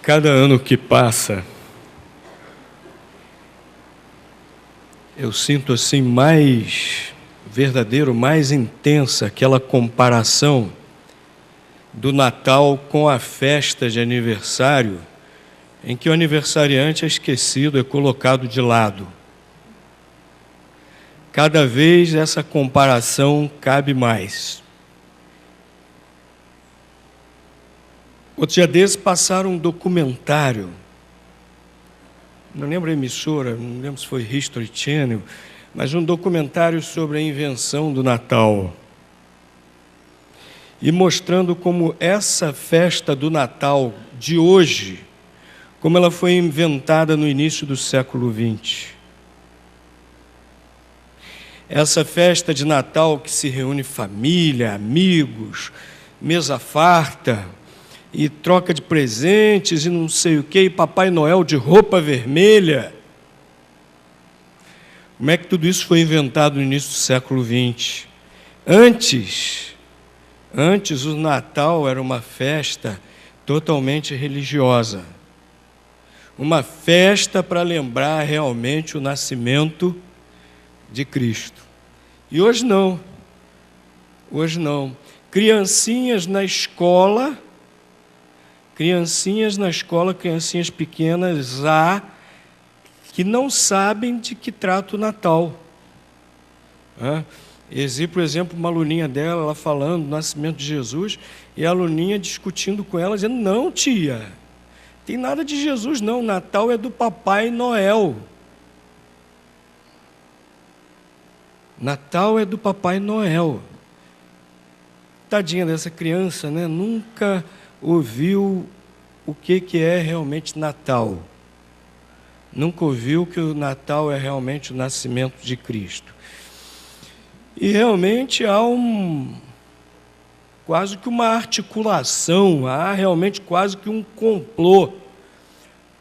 cada ano que passa, eu sinto assim mais verdadeiro, mais intensa aquela comparação do Natal com a festa de aniversário, em que o aniversariante é esquecido, é colocado de lado. Cada vez essa comparação cabe mais. Outro dia desses passaram um documentário, não lembro a emissora, não lembro se foi History Channel, mas um documentário sobre a invenção do Natal. E mostrando como essa festa do Natal de hoje, como ela foi inventada no início do século XX. Essa festa de Natal que se reúne família, amigos, mesa farta, e troca de presentes e não sei o quê, e Papai Noel de roupa vermelha. Como é que tudo isso foi inventado no início do século XX? Antes o Natal era uma festa totalmente religiosa. Uma festa para lembrar realmente o nascimento de Cristo. E hoje não. Hoje não. Criancinhas na escola, criancinhas pequenas que não sabem de que trata o Natal. Por exemplo, uma aluninha dela, ela falando do nascimento de Jesus, e a aluninha discutindo com ela, dizendo, não, tia, tem nada de Jesus não, o Natal é do Papai Noel. Natal é do Papai Noel. Tadinha dessa criança, né? Nunca ouviu o que é realmente Natal. Nunca ouviu que o Natal é realmente o nascimento de Cristo. E realmente há quase que uma articulação, há realmente quase que um complô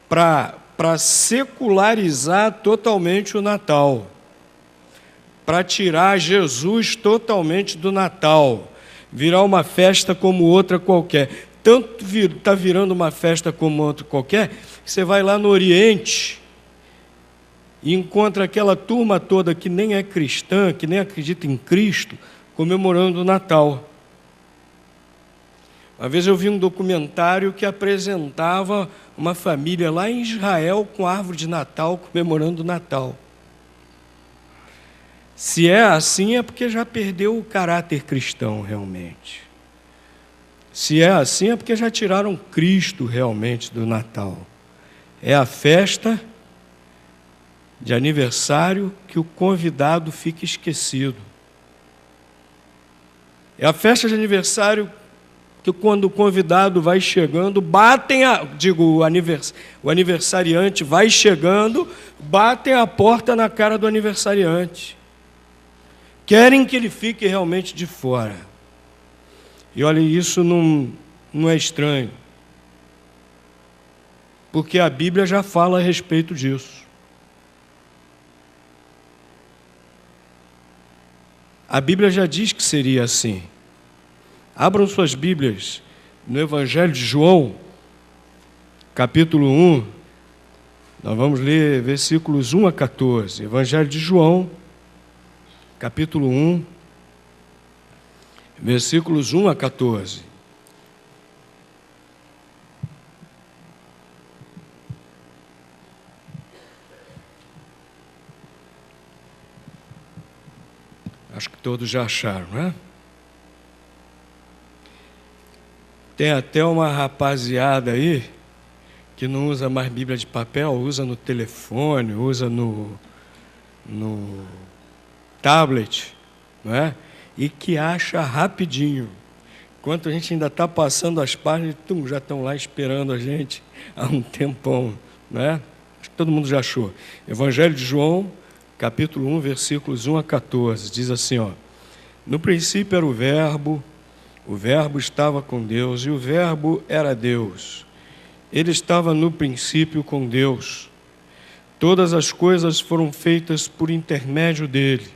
para secularizar totalmente o Natal, para tirar Jesus totalmente do Natal, virar uma festa como outra qualquer. Tanto está virando uma festa como outra qualquer, que você vai lá no Oriente e encontra aquela turma toda que nem é cristã, que nem acredita em Cristo, comemorando o Natal. Uma vez eu vi um documentário que apresentava uma família lá em Israel com árvore de Natal, comemorando o Natal. Se é assim, é porque já perdeu o caráter cristão, realmente. Se é assim, é porque já tiraram Cristo, realmente, do Natal. É a festa de aniversário que o convidado fica esquecido. É a festa de aniversário que, quando o convidado vai chegando, o aniversariante vai chegando, batem a porta na cara do aniversariante. Querem que ele fique realmente de fora. E olha, isso não é estranho, porque a Bíblia já fala a respeito disso. A Bíblia já diz que seria assim. Abram suas Bíblias no Evangelho de João, capítulo 1, nós vamos ler versículos 1 a 14. Evangelho de João, capítulo 1, versículos 1 a 14. Acho que todos já acharam, né? Tem até uma rapaziada aí que não usa mais Bíblia de papel, usa no telefone, usa no tablet, não é? E que acha rapidinho. Enquanto a gente ainda está passando as páginas, já estão lá esperando a gente há um tempão, não é? Acho que todo mundo já achou. Evangelho de João, capítulo 1, versículos 1 a 14, diz assim, ó: no princípio era o Verbo estava com Deus, e o Verbo era Deus. Ele estava no princípio com Deus. Todas as coisas foram feitas por intermédio dele.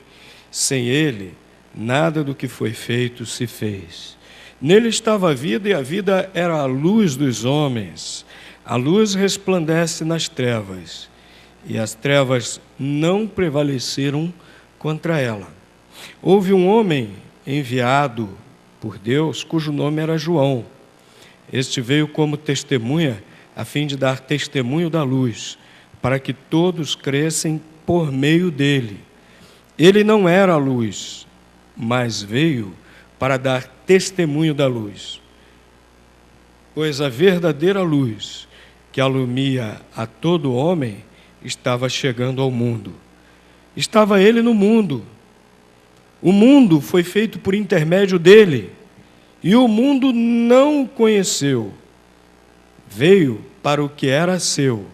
Sem ele, nada do que foi feito se fez. Nele estava a vida, e a vida era a luz dos homens. A luz resplandece nas trevas, e as trevas não prevaleceram contra ela. Houve um homem enviado por Deus, cujo nome era João. Este veio como testemunha, a fim de dar testemunho da luz, para que todos crescem por meio dele. Ele não era a luz, mas veio para dar testemunho da luz. Pois a verdadeira luz, que alumia a todo homem, estava chegando ao mundo. Estava ele no mundo. O mundo foi feito por intermédio dele, e o mundo não o conheceu. Veio para o que era seu,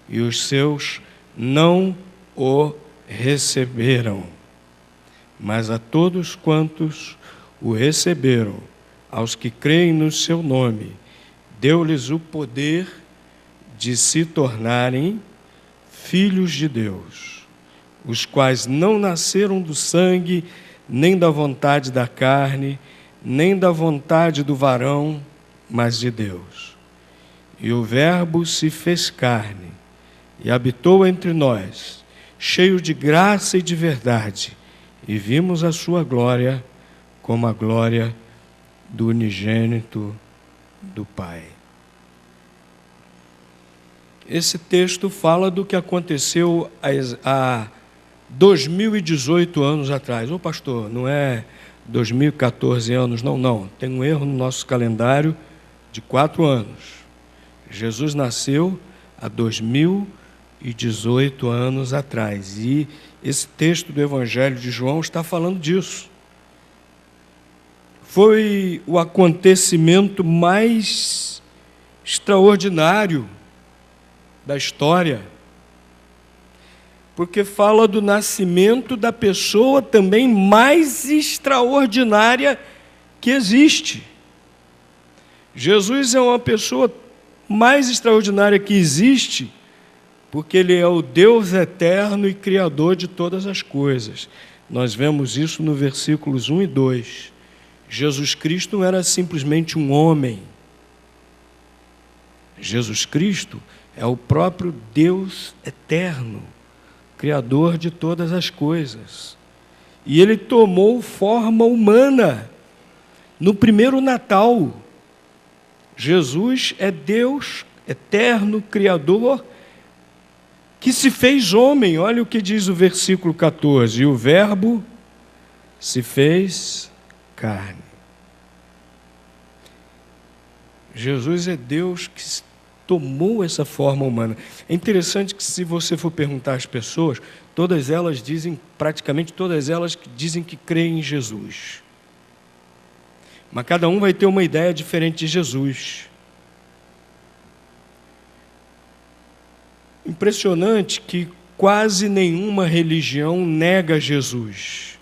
e os seus não o receberam. Mas a todos quantos o receberam, aos que creem no seu nome, deu-lhes o poder de se tornarem filhos de Deus, os quais não nasceram do sangue, nem da vontade da carne, nem da vontade do varão, mas de Deus. E o Verbo se fez carne e habitou entre nós, cheio de graça e de verdade, e vimos a sua glória como a glória do unigênito do Pai. Esse texto fala do que aconteceu há 2018 anos atrás. Ô pastor, não é 2014 anos, não. Tem um erro no nosso calendário de 4 anos. Jesus nasceu há 2018 anos atrás. E esse texto do Evangelho de João está falando disso. Foi o acontecimento mais extraordinário da história, porque fala do nascimento da pessoa também mais extraordinária que existe. Jesus é uma pessoa mais extraordinária que existe, porque Ele é o Deus eterno e Criador de todas as coisas. Nós vemos isso no versículos 1 e 2. Jesus Cristo não era simplesmente um homem. Jesus Cristo é o próprio Deus eterno, Criador de todas as coisas. E Ele tomou forma humana no primeiro Natal. Jesus é Deus eterno, Criador, que se fez homem. Olha o que diz o versículo 14. E o Verbo se fez carne. Jesus é Deus que tomou essa forma humana. É interessante que, se você for perguntar às pessoas, praticamente todas elas dizem que creem em Jesus. Mas cada um vai ter uma ideia diferente de Jesus. Impressionante que quase nenhuma religião nega Jesus.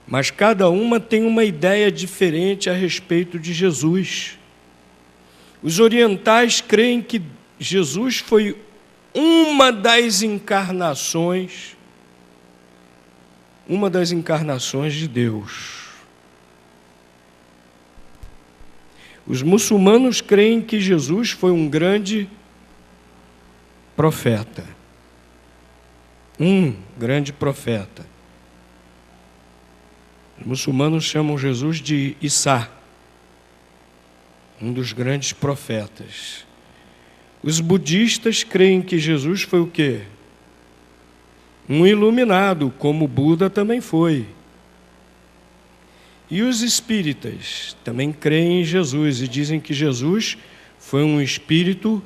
Mas cada uma tem uma ideia diferente a respeito de Jesus. Os orientais creem que Jesus foi uma das encarnações de Deus. Os muçulmanos creem que Jesus foi um grande profeta. Um grande profeta. Os muçulmanos chamam Jesus de Issa, um dos grandes profetas. Os budistas creem que Jesus foi o quê? Um iluminado, como Buda também foi. E os espíritas também creem em Jesus e dizem que Jesus foi um espírito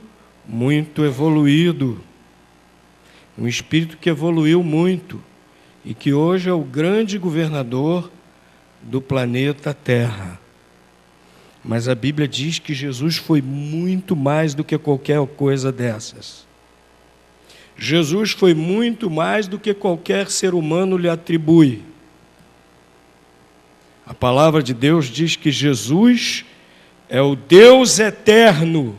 muito evoluído, um espírito que evoluiu muito e que hoje é o grande governador do planeta Terra. Mas a Bíblia diz que Jesus foi muito mais do que qualquer coisa dessas. Jesus foi muito mais do que qualquer ser humano lhe atribui. A palavra de Deus diz que Jesus é o Deus eterno,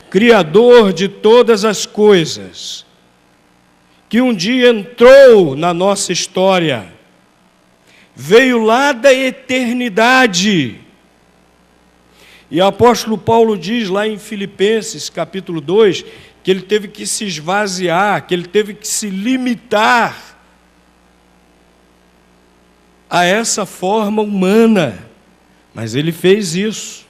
Criador de todas as coisas, que um dia entrou na nossa história, veio lá da eternidade E o apóstolo Paulo diz lá em Filipenses, capítulo 2, que ele teve que se esvaziar, que ele teve que se limitar a essa forma humana. Mas ele fez isso.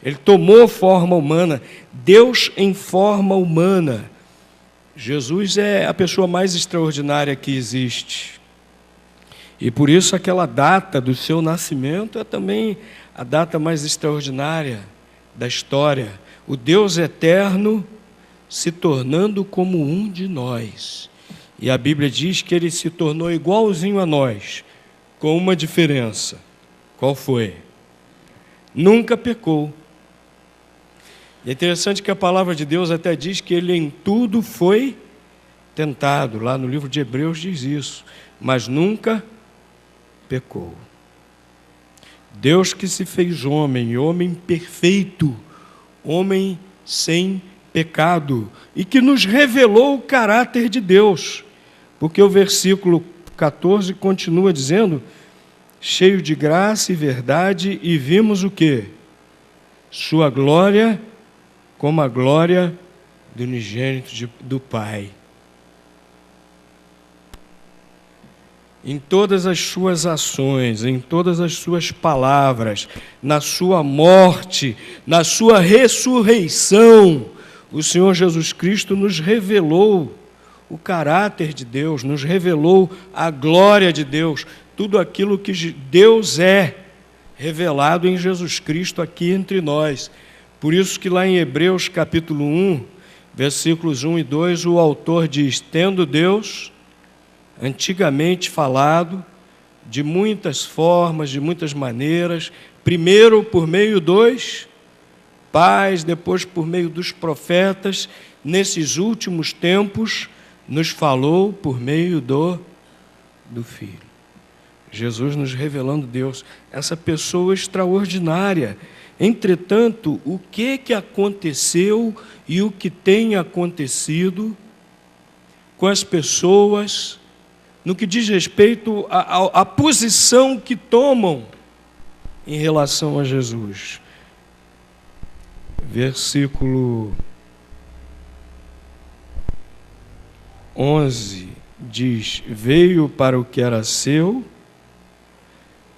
Ele tomou forma humana. Deus em forma humana. Jesus é a pessoa mais extraordinária que existe. E por isso aquela data do seu nascimento é também a data mais extraordinária da história. O Deus eterno se tornando como um de nós. E a Bíblia diz que ele se tornou igualzinho a nós, com uma diferença. Qual foi? Nunca pecou. E é interessante que a palavra de Deus até diz que ele em tudo foi tentado. Lá no livro de Hebreus diz isso. Mas nunca pecou. Deus que se fez homem, homem perfeito, homem sem pecado, e que nos revelou o caráter de Deus. Porque o versículo 14 continua dizendo, cheio de graça e verdade, e vimos o quê? Sua glória como a glória do unigênito do Pai. Em todas as suas ações, em todas as suas palavras, na sua morte, na sua ressurreição, o Senhor Jesus Cristo nos revelou o caráter de Deus, nos revelou a glória de Deus, tudo aquilo que Deus é revelado em Jesus Cristo aqui entre nós. Por isso que lá em Hebreus capítulo 1, versículos 1 e 2, o autor diz, tendo Deus antigamente falado de muitas formas, de muitas maneiras, primeiro por meio dos pais, depois por meio dos profetas, nesses últimos tempos, nos falou por meio do Filho. Jesus nos revelando Deus, essa pessoa extraordinária. Entretanto, o que aconteceu e o que tem acontecido com as pessoas no que diz respeito à posição que tomam em relação a Jesus? Versículo 11 diz, veio para o que era seu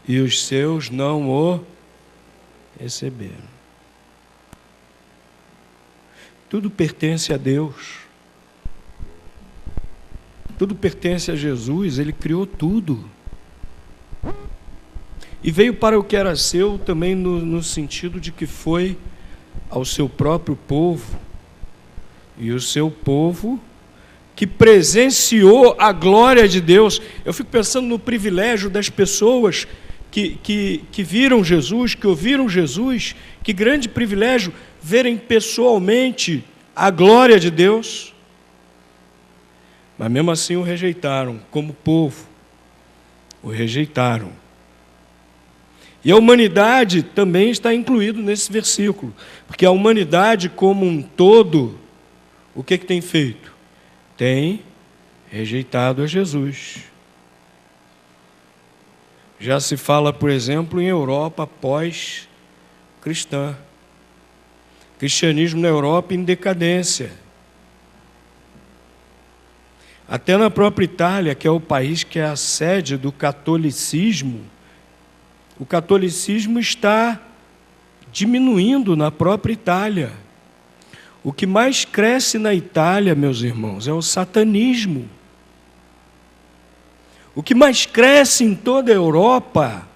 e os seus não o receberam. Tudo pertence a Deus. Tudo pertence a Jesus, Ele criou tudo. E veio para o que era seu também no sentido de que foi ao seu próprio povo. E o seu povo que presenciou a glória de Deus. Eu fico pensando no privilégio das pessoas que viram Jesus, que ouviram Jesus. Que grande privilégio verem pessoalmente a glória de Deus. Mas mesmo assim o rejeitaram, como povo. O rejeitaram. E a humanidade também está incluído nesse versículo. Porque a humanidade como um todo, o que tem feito? Tem rejeitado a Jesus. Já se fala, por exemplo, em Europa pós-cristã. Cristianismo na Europa em decadência. Até na própria Itália, que é o país que é a sede do catolicismo, o catolicismo está diminuindo na própria Itália. O que mais cresce na Itália, meus irmãos, é o satanismo. O que mais cresce em toda a Europa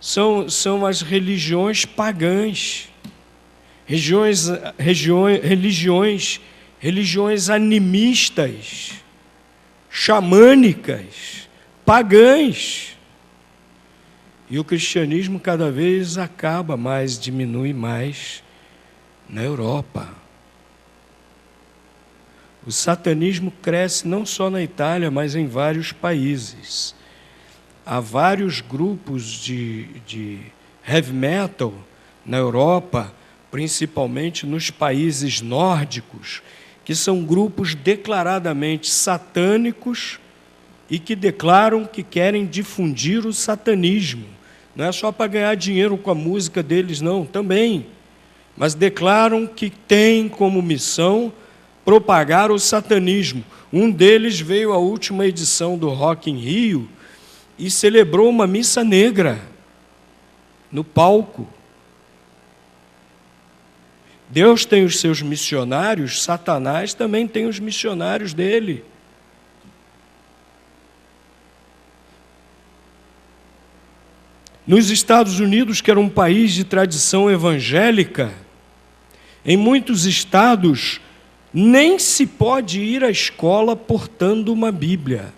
são as religiões pagãs, religiões animistas, xamânicas, pagãs. E o cristianismo cada vez acaba mais, diminui mais na Europa. O satanismo cresce não só na Itália, mas em vários países. Há vários grupos de heavy metal na Europa, principalmente nos países nórdicos, que são grupos declaradamente satânicos e que declaram que querem difundir o satanismo. Não é só para ganhar dinheiro com a música deles, não, também. Mas declaram que tem como missão propagar o satanismo. Um deles veio à última edição do Rock in Rio e celebrou uma missa negra no palco. Deus tem os seus missionários, Satanás também tem os missionários dele. Nos Estados Unidos, que era um país de tradição evangélica, em muitos estados nem se pode ir à escola portando uma Bíblia,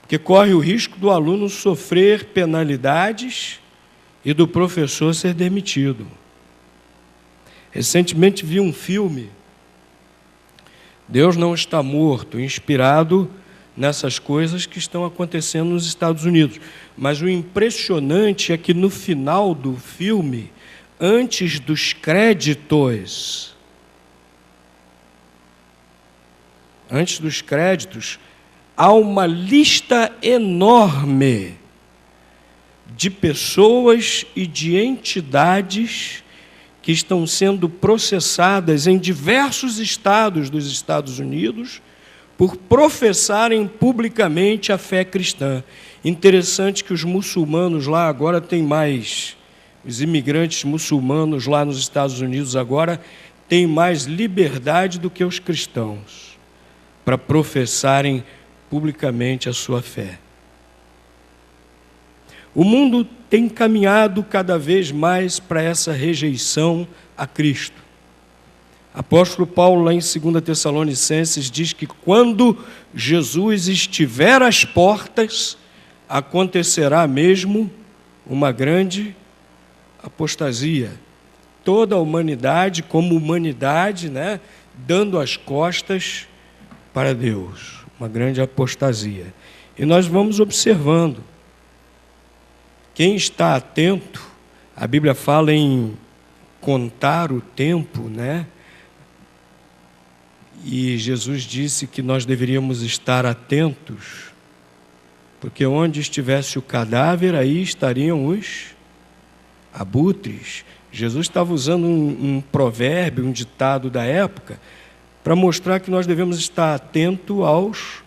porque corre o risco do aluno sofrer penalidades e do professor ser demitido. Recentemente vi um filme, Deus Não Está Morto, inspirado nessas coisas que estão acontecendo nos Estados Unidos. Mas o impressionante é que no final do filme, antes dos créditos, há uma lista enorme de pessoas e de entidades que estão sendo processadas em diversos estados dos Estados Unidos por professarem publicamente a fé cristã. Interessante que os muçulmanos lá agora têm mais, os imigrantes muçulmanos lá nos Estados Unidos agora têm mais liberdade do que os cristãos para professarem publicamente a sua fé. O mundo tem caminhado cada vez mais para essa rejeição a Cristo. Apóstolo Paulo, lá em 2 Tessalonicenses, diz que quando Jesus estiver às portas, acontecerá mesmo uma grande apostasia. Toda a humanidade, como humanidade, dando as costas para Deus. Uma grande apostasia. E nós vamos observando. Quem está atento, a Bíblia fala em contar o tempo, E Jesus disse que nós deveríamos estar atentos, porque onde estivesse o cadáver, aí estariam os abutres. Jesus estava usando um provérbio, um ditado da época, para mostrar que nós devemos estar atentos aos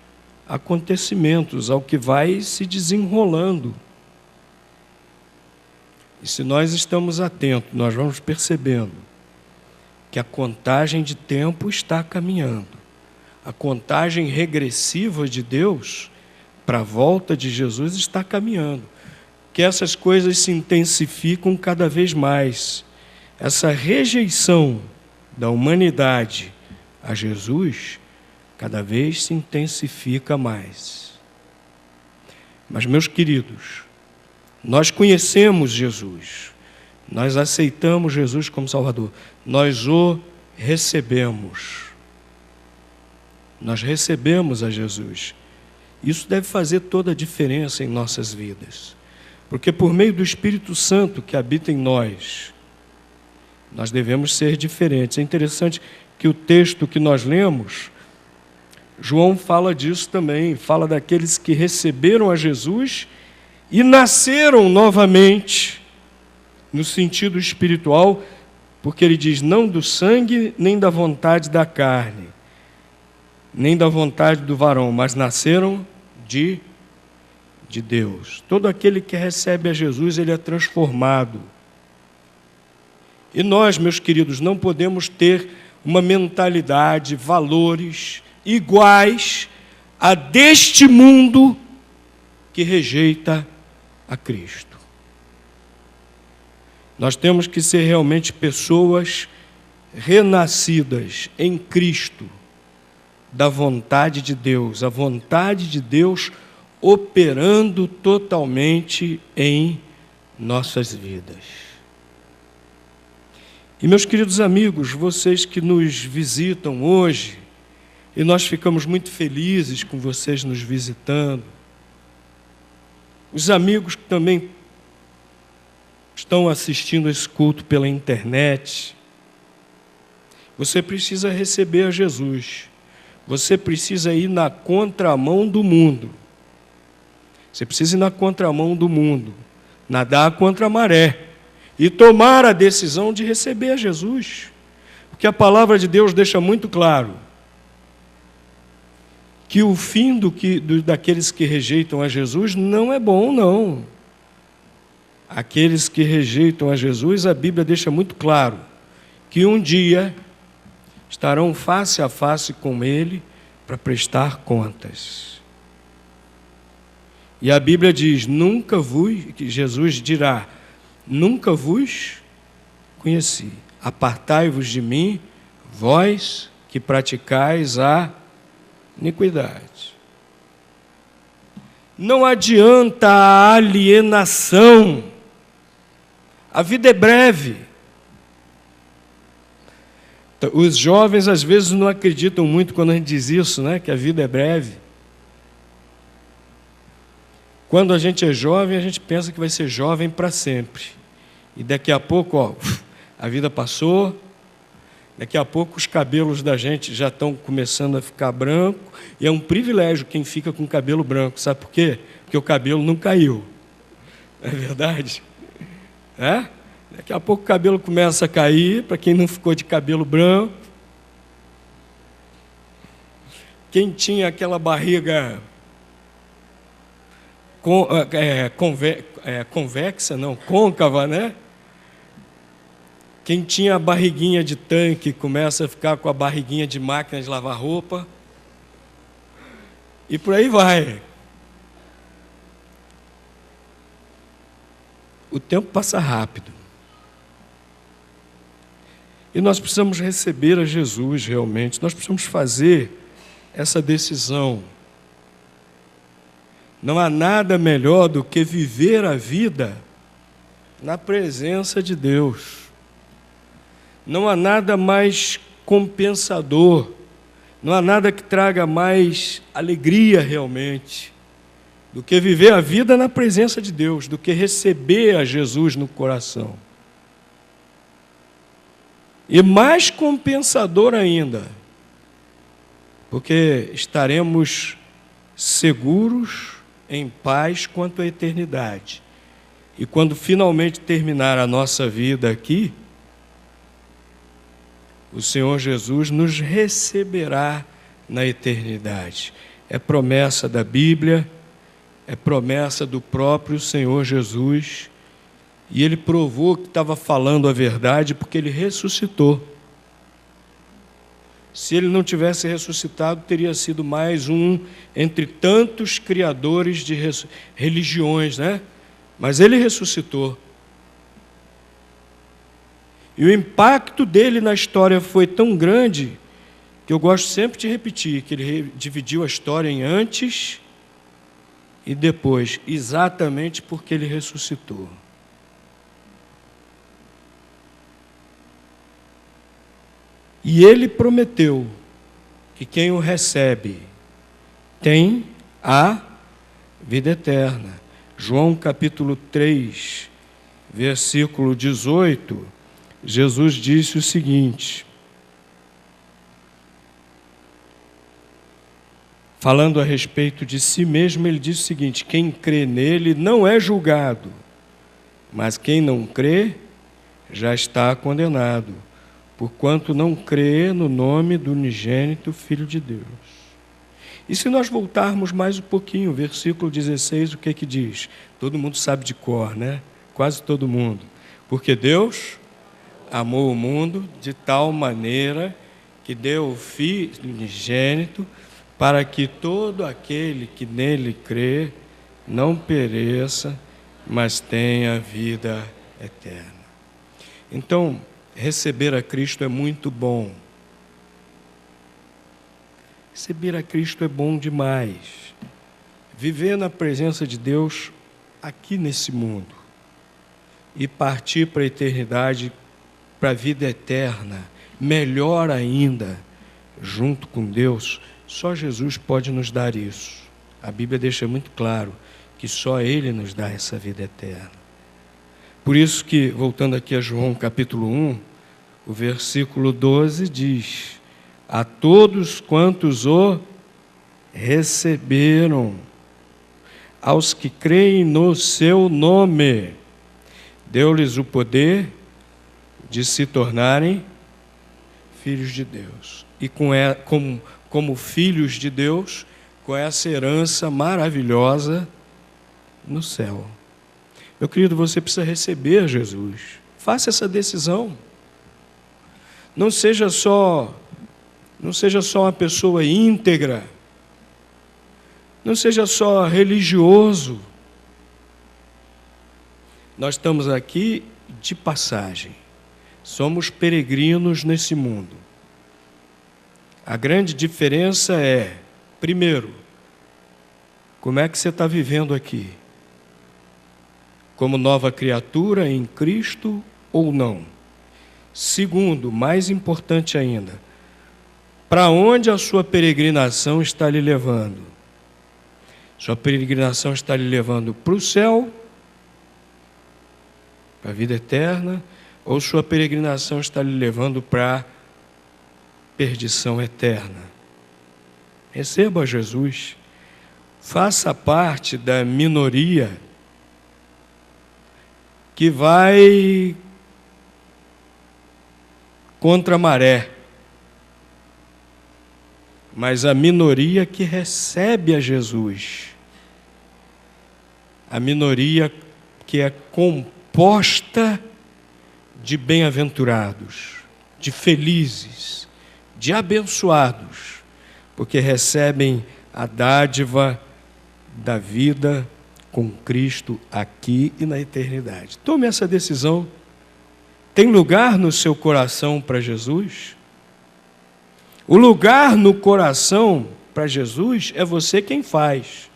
acontecimentos, ao que vai se desenrolando. E se nós estamos atentos, nós vamos percebendo que a contagem de tempo está caminhando. A contagem regressiva de Deus para a volta de Jesus está caminhando. Que essas coisas se intensificam cada vez mais. Essa rejeição da humanidade a Jesus cada vez se intensifica mais. Mas, meus queridos, nós conhecemos Jesus, nós aceitamos Jesus como Salvador, nós o recebemos. Nós recebemos a Jesus. Isso deve fazer toda a diferença em nossas vidas, porque por meio do Espírito Santo que habita em nós, nós devemos ser diferentes. É interessante que o texto que nós lemos, João fala disso também, fala daqueles que receberam a Jesus e nasceram novamente, no sentido espiritual, porque ele diz, não do sangue, nem da vontade da carne, nem da vontade do varão, mas nasceram de Deus. Todo aquele que recebe a Jesus, ele é transformado. E nós, meus queridos, não podemos ter uma mentalidade, valores iguais a deste mundo que rejeita a Cristo. Nós temos que ser realmente pessoas renascidas em Cristo, da vontade de Deus, a vontade de Deus operando totalmente em nossas vidas. E, meus queridos amigos, vocês que nos visitam hoje, e nós ficamos muito felizes com vocês nos visitando, os amigos que também estão assistindo esse culto pela internet, você precisa receber a Jesus. Você precisa ir na contramão do mundo. Você precisa ir na contramão do mundo, nadar contra a maré e tomar a decisão de receber a Jesus. Porque a palavra de Deus deixa muito claro que o fim daqueles que rejeitam a Jesus não é bom, não. Aqueles que rejeitam a Jesus, a Bíblia deixa muito claro que um dia estarão face a face com Ele para prestar contas. E a Bíblia diz, que Jesus dirá, nunca vos conheci. Apartai-vos de mim, vós que praticais a iniquidade. Não adianta a alienação. A vida é breve. Os jovens às vezes não acreditam muito quando a gente diz isso, né? Que a vida é breve. Quando a gente é jovem, a gente pensa que vai ser jovem para sempre. E daqui a pouco, a vida passou. Daqui a pouco os cabelos da gente já estão começando a ficar branco. E é um privilégio quem fica com cabelo branco. Sabe por quê? Porque o cabelo não caiu. Não é verdade? É? Daqui a pouco o cabelo começa a cair, para quem não ficou de cabelo branco. Quem tinha aquela barriga côncava, né? Quem tinha a barriguinha de tanque começa a ficar com a barriguinha de máquina de lavar roupa. E por aí vai. O tempo passa rápido. E nós precisamos receber a Jesus realmente. Nós precisamos fazer essa decisão. Não há nada melhor do que viver a vida na presença de Deus. Não há nada mais compensador. Não há nada que traga mais alegria realmente do que viver a vida na presença de Deus, do que receber a Jesus no coração. E mais compensador ainda, porque estaremos seguros, em paz quanto à eternidade. E quando finalmente terminar a nossa vida aqui, o Senhor Jesus nos receberá na eternidade. É promessa da Bíblia, é promessa do próprio Senhor Jesus. E Ele provou que estava falando a verdade porque Ele ressuscitou. Se Ele não tivesse ressuscitado, teria sido mais um entre tantos criadores de religiões, né? Mas Ele ressuscitou. E o impacto dele na história foi tão grande que eu gosto sempre de repetir, que Ele dividiu a história em antes e depois, exatamente porque Ele ressuscitou. E Ele prometeu que quem o recebe tem a vida eterna. João capítulo 3, versículo 18, Jesus disse o seguinte, falando a respeito de si mesmo, Ele disse o seguinte, quem crê nele não é julgado, mas quem não crê já está condenado, porquanto não crê no nome do unigênito Filho de Deus. E se nós voltarmos mais um pouquinho, versículo 16, o que que diz? Todo mundo sabe de cor, né? Quase todo mundo. Porque Deus amou o mundo de tal maneira que deu o Filho unigênito para que todo aquele que nele crê não pereça, mas tenha vida eterna. Então, receber a Cristo é muito bom. Receber a Cristo é bom demais. Viver na presença de Deus aqui nesse mundo e partir para a eternidade, para a vida eterna, melhor ainda, junto com Deus, só Jesus pode nos dar isso. A Bíblia deixa muito claro que só Ele nos dá essa vida eterna. Por isso que, voltando aqui a João capítulo 1, o versículo 12 diz, a todos quantos o receberam, aos que creem no seu nome. Deu-lhes o poder de se tornarem filhos de Deus. E como filhos de Deus, com essa herança maravilhosa no céu. Meu querido, você precisa receber Jesus. Faça essa decisão. Não seja só uma pessoa íntegra. Não seja só religioso. Nós estamos aqui de passagem. Somos peregrinos nesse mundo. A grande diferença é, primeiro, como é que você está vivendo aqui? Como nova criatura em Cristo ou não? Segundo, mais importante ainda, para onde a sua peregrinação está lhe levando? Sua peregrinação está lhe levando para o céu, para a vida eterna, ou sua peregrinação está lhe levando para a perdição eterna? Receba Jesus, faça parte da minoria que vai contra a maré, mas a minoria que recebe a Jesus, a minoria que é composta de bem-aventurados, de felizes, de abençoados, porque recebem a dádiva da vida com Cristo aqui e na eternidade. Tome essa decisão. Tem lugar no seu coração para Jesus? O lugar no coração para Jesus é você quem faz.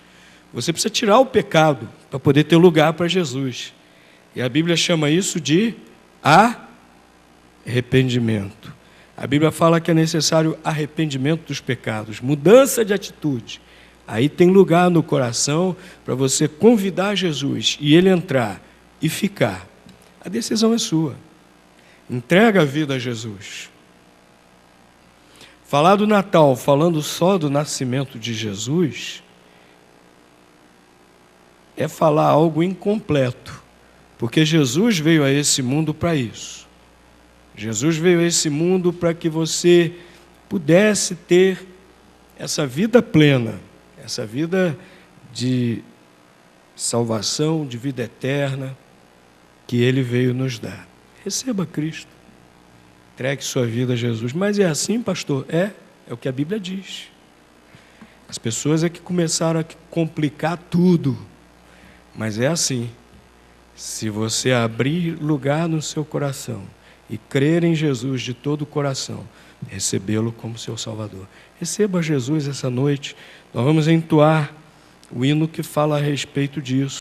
Você precisa tirar o pecado para poder ter lugar para Jesus. E a Bíblia chama isso de arrependimento. A Bíblia fala que é necessário arrependimento dos pecados, mudança de atitude. Aí tem lugar no coração para você convidar Jesus e ele entrar e ficar. A decisão é sua. Entrega a vida a Jesus. Falar do Natal, falando só do nascimento de Jesus, é falar algo incompleto, porque Jesus veio a esse mundo para isso. Jesus veio a esse mundo para que você pudesse ter essa vida plena, essa vida de salvação, de vida eterna, que Ele veio nos dar. Receba Cristo. Entregue sua vida a Jesus. Mas é assim, pastor? É o que a Bíblia diz. As pessoas é que começaram a complicar tudo. Mas é assim. Se você abrir lugar no seu coração e crer em Jesus de todo o coração, recebê-lo como seu Salvador. Receba Jesus essa noite. Nós vamos entoar o hino que fala a respeito disso.